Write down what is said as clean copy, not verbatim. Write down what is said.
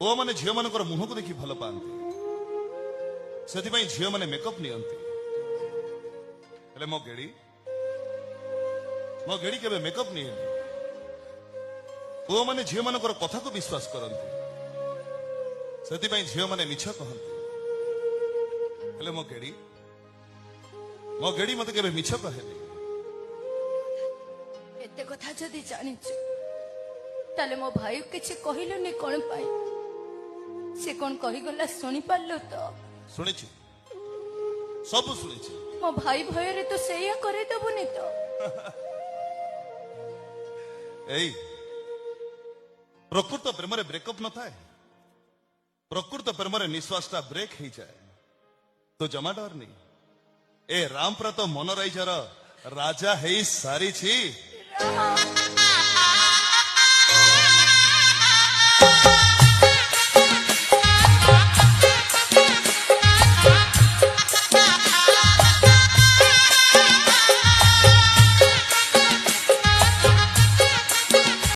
पुआ मैंने झील मान मुह को देखी भल पाती से झील मैंने मेकअप नियंती मो गेड़ी के मेकअप निये पुआ मैंने झील मान कथा को विश्वास करती से झील मैंने मिछ कहते मो गेड़ी मत के मिछ कहे एते कथा जदि जानिछु ताले मो भाई किछि कहिलनि कोन पाई से कोन कहि गला सुनि पारलो तो सुनी सब सुनी मो भाई भय रे तो सेया करे दबुनी तो एई प्रकृत प्रेम रे ब्रेकअप न थाए प्रकृत प्रेम रे निश्वासटा ब्रेक ही जाए तो जमा डर नहीं ए रामप्रा तो मनोराइजर राजा है सारी छी